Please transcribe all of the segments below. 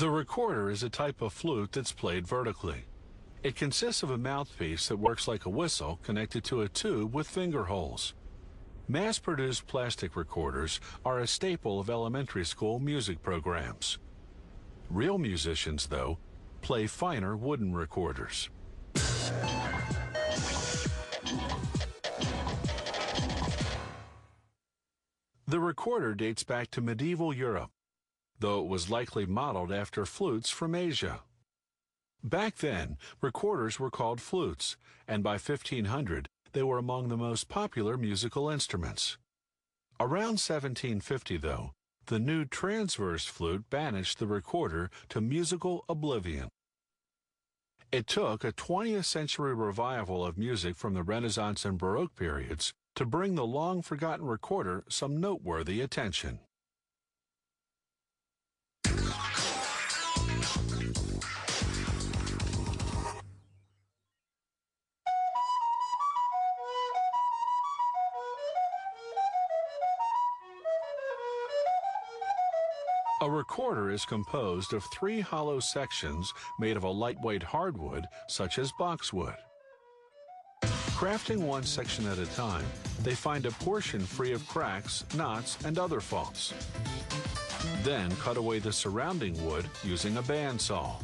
The recorder is a type of flute that's played vertically. It consists of a mouthpiece that works like a whistle connected to a tube with finger holes. Mass-produced plastic recorders are a staple of elementary school music programs. Real musicians, though, play finer wooden recorders. The recorder dates back to medieval Europe, though it was likely modeled after flutes from Asia. Back then, recorders were called flutes, and by 1500, they were among the most popular musical instruments. Around 1750, though, the new transverse flute banished the recorder to musical oblivion. It took a 20th century revival of music from the Renaissance and Baroque periods to bring the long-forgotten recorder some noteworthy attention. A recorder is composed of 3 hollow sections made of a lightweight hardwood, such as boxwood. Crafting one section at a time, they find a portion free of cracks, knots, and other faults. Then cut away the surrounding wood using a bandsaw.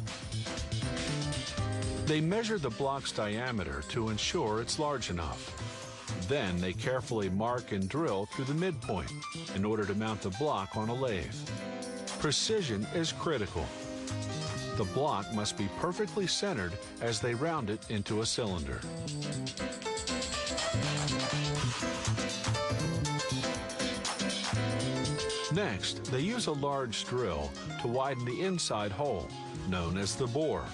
They measure the block's diameter to ensure it's large enough. Then they carefully mark and drill through the midpoint in order to mount the block on a lathe. Precision is critical. The block must be perfectly centered as they round it into a cylinder. Next, they use a large drill to widen the inside hole, known as the bore.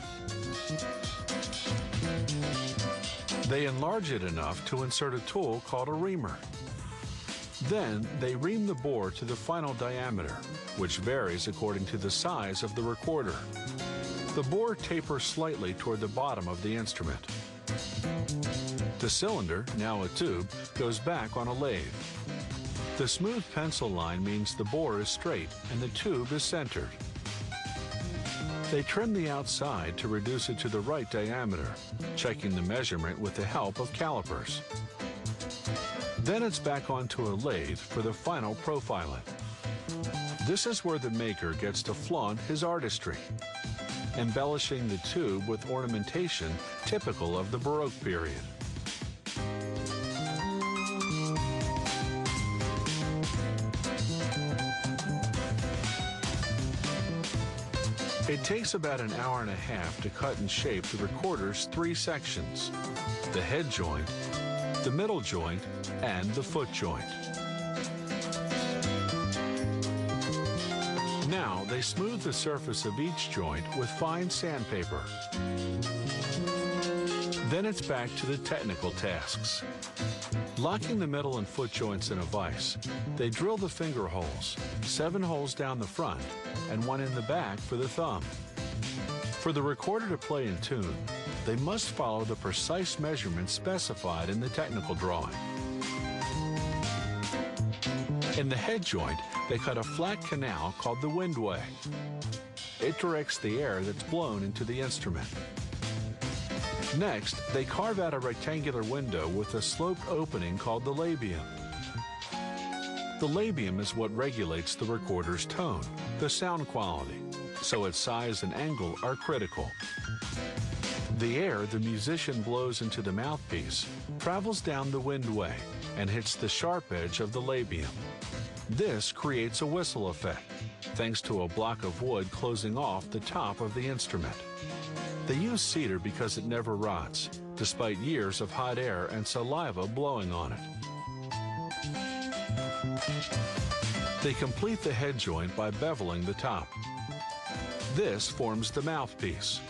They enlarge it enough to insert a tool called a reamer. Then they ream the bore to the final diameter, which varies according to the size of the recorder. The bore tapers slightly toward the bottom of the instrument. The cylinder, now a tube, goes back on a lathe. The smooth pencil line means the bore is straight and the tube is centered. They trim the outside to reduce it to the right diameter, checking the measurement with the help of calipers. Then it's back onto a lathe for the final profiling. This is where the maker gets to flaunt his artistry, embellishing the tube with ornamentation typical of the Baroque period. It takes about an hour and a half to cut and shape the recorder's 3 sections: the head joint, the middle joint, and the foot joint. Now they smooth the surface of each joint with fine sandpaper. Then it's back to the technical tasks. Locking the middle and foot joints in a vise, they drill the finger holes, 7 holes down the front and 1 in the back for the thumb. For the recorder to play in tune, they must follow the precise measurements specified in the technical drawing. In the head joint, they cut a flat canal called the windway. It directs the air that's blown into the instrument. Next, they carve out a rectangular window with a sloped opening called the labium. The labium is what regulates the recorder's tone, the sound quality, so its size and angle are critical. The air the musician blows into the mouthpiece travels down the windway and hits the sharp edge of the labium. This creates a whistle effect, thanks to a block of wood closing off the top of the instrument. They use cedar because it never rots, despite years of hot air and saliva blowing on it. They complete the head joint by beveling the top. This forms the mouthpiece.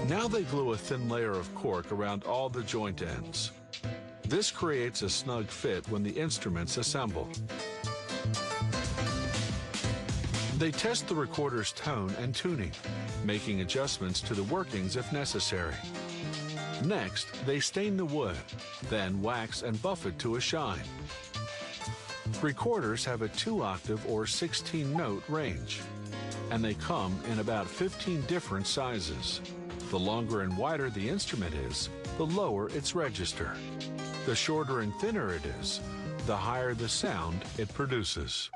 Now they glue a thin layer of cork around all the joint ends. This creates a snug fit when the instrument's assembled. They test the recorder's tone and tuning, making adjustments to the workings if necessary. Next, they stain the wood, then wax and buff it to a shine. Recorders have a 2-octave or 16-note range, and they come in about 15 different sizes. The longer and wider the instrument is, the lower its register. The shorter and thinner it is, the higher the sound it produces.